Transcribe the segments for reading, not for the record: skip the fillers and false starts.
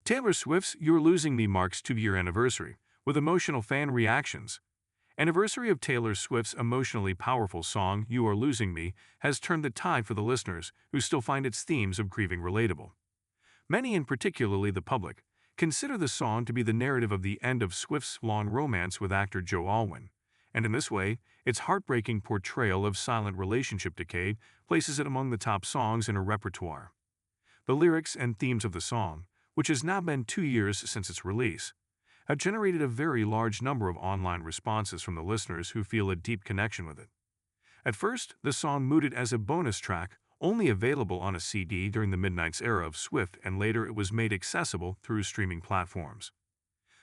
Taylor Swift's You're Losing Me marks 2-year anniversary, with emotional fan reactions. Anniversary of Taylor Swift's emotionally powerful song You Are Losing Me has turned the tide for the listeners who still find its themes of grieving relatable. Many, and particularly the public, consider the song to be the narrative of the end of Swift's long romance with actor Joe Alwyn, and in this way, its heartbreaking portrayal of silent relationship decay places it among the top songs in her repertoire. The lyrics and themes of the song, which has now been 2 years since its release, have generated a very large number of online responses from the listeners who feel a deep connection with it. At first, the song mooted as a bonus track, only available on a CD during the Midnight's era of Swift, and later it was made accessible through streaming platforms.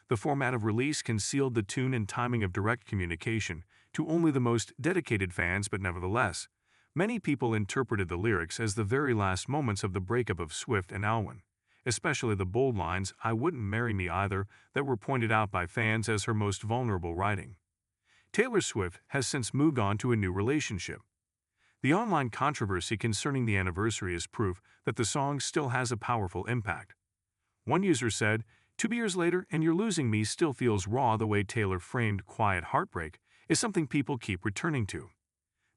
The format of release concealed the tune and timing of direct communication to only the most dedicated fans, but nevertheless, many people interpreted the lyrics as the very last moments of the breakup of Swift and Alwyn, especially the bold lines, "I wouldn't marry me either," that were pointed out by fans as her most vulnerable writing. Taylor Swift has since moved on to a new relationship. The online controversy concerning the anniversary is proof that the song still has a powerful impact. One user said, 2 years later and You're Losing Me still feels raw. The way Taylor framed quiet heartbreak is something people keep returning to.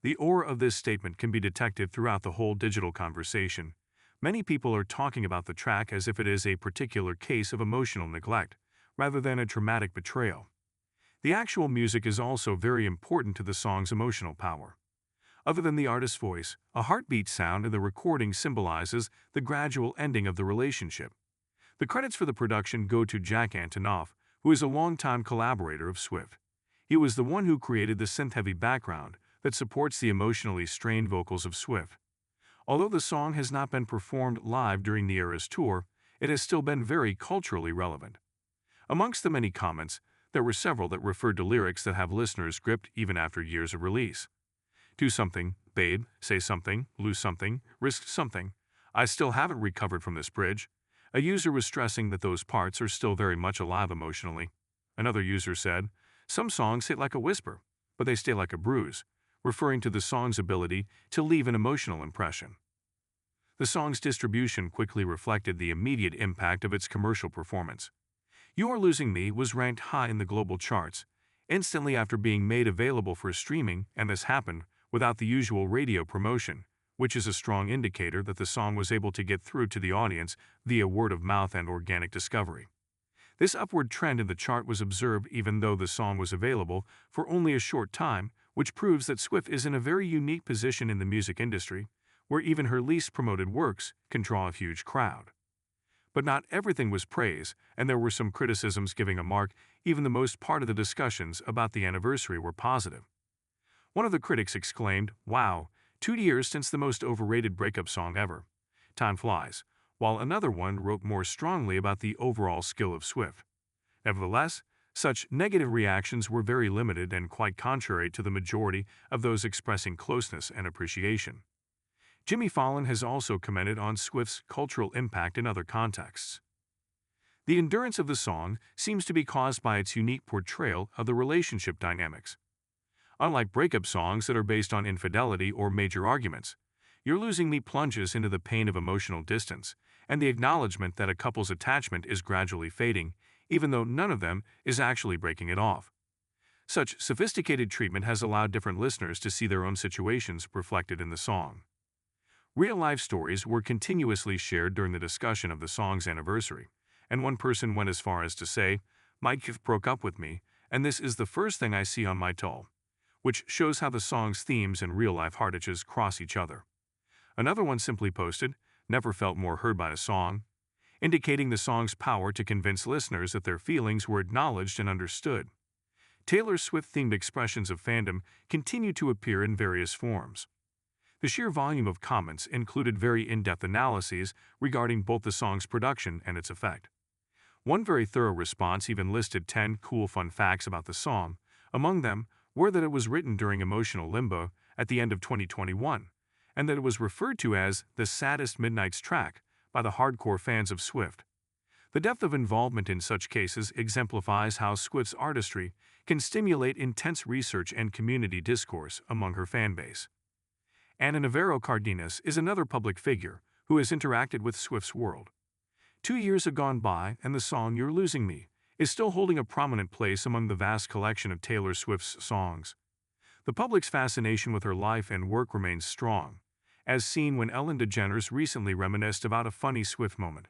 The aura of this statement can be detected throughout the whole digital conversation. Many people are talking about the track as if it is a particular case of emotional neglect, rather than a traumatic betrayal. The actual music is also very important to the song's emotional power. Other than the artist's voice, a heartbeat sound in the recording symbolizes the gradual ending of the relationship. The credits for the production go to Jack Antonoff, who is a longtime collaborator of Swift. He was the one who created the synth-heavy background that supports the emotionally strained vocals of Swift. Although the song has not been performed live during the era's tour, it has still been very culturally relevant. Amongst the many comments, there were several that referred to lyrics that have listeners gripped even after years of release. Do something, babe, say something, lose something, risk something. I still haven't recovered from this bridge. A user was stressing that those parts are still very much alive emotionally. Another user said, some songs hit like a whisper, but they stay like a bruise, referring to the song's ability to leave an emotional impression. The song's distribution quickly reflected the immediate impact of its commercial performance. You Are Losing Me was ranked high in the global charts instantly after being made available for streaming, and this happened without the usual radio promotion, which is a strong indicator that the song was able to get through to the audience via word of mouth and organic discovery. This upward trend in the chart was observed even though the song was available for only a short time, which proves that Swift is in a very unique position in the music industry, where even her least promoted works can draw a huge crowd. But not everything was praise, and there were some criticisms giving a mark. Even the most part of the discussions about the anniversary were positive. One of the critics exclaimed, "Wow, 2 years since the most overrated breakup song ever. Time flies," while another one wrote more strongly about the overall skill of Swift. Nevertheless, such negative reactions were very limited and quite contrary to the majority of those expressing closeness and appreciation. Jimmy Fallon has also commented on Swift's cultural impact in other contexts. The endurance of the song seems to be caused by its unique portrayal of the relationship dynamics. Unlike breakup songs that are based on infidelity or major arguments, You're Losing Me plunges into the pain of emotional distance and the acknowledgement that a couple's attachment is gradually fading, even though none of them is actually breaking it off. Such sophisticated treatment has allowed different listeners to see their own situations reflected in the song. Real-life stories were continuously shared during the discussion of the song's anniversary, and one person went as far as to say, "My kid broke up with me, and this is the first thing I see on my toll," which shows how the song's themes and real-life heartaches cross each other. Another one simply posted, "Never felt more heard by a song," indicating the song's power to convince listeners that their feelings were acknowledged and understood. Taylor Swift-themed expressions of fandom continue to appear in various forms. The sheer volume of comments included very in-depth analyses regarding both the song's production and its effect. One very thorough response even listed 10 cool fun facts about the song. Among them were that it was written during emotional limbo at the end of 2021, and that it was referred to as the saddest Midnight's track by the hardcore fans of Swift. The depth of involvement in such cases exemplifies how Swift's artistry can stimulate intense research and community discourse among her fanbase. Ana Navarro Cardenas is another public figure who has interacted with Swift's world. 2 years have gone by, and the song You're Losing Me is still holding a prominent place among the vast collection of Taylor Swift's songs. The public's fascination with her life and work remains strong, as seen when Ellen DeGeneres recently reminisced about a funny Swift moment.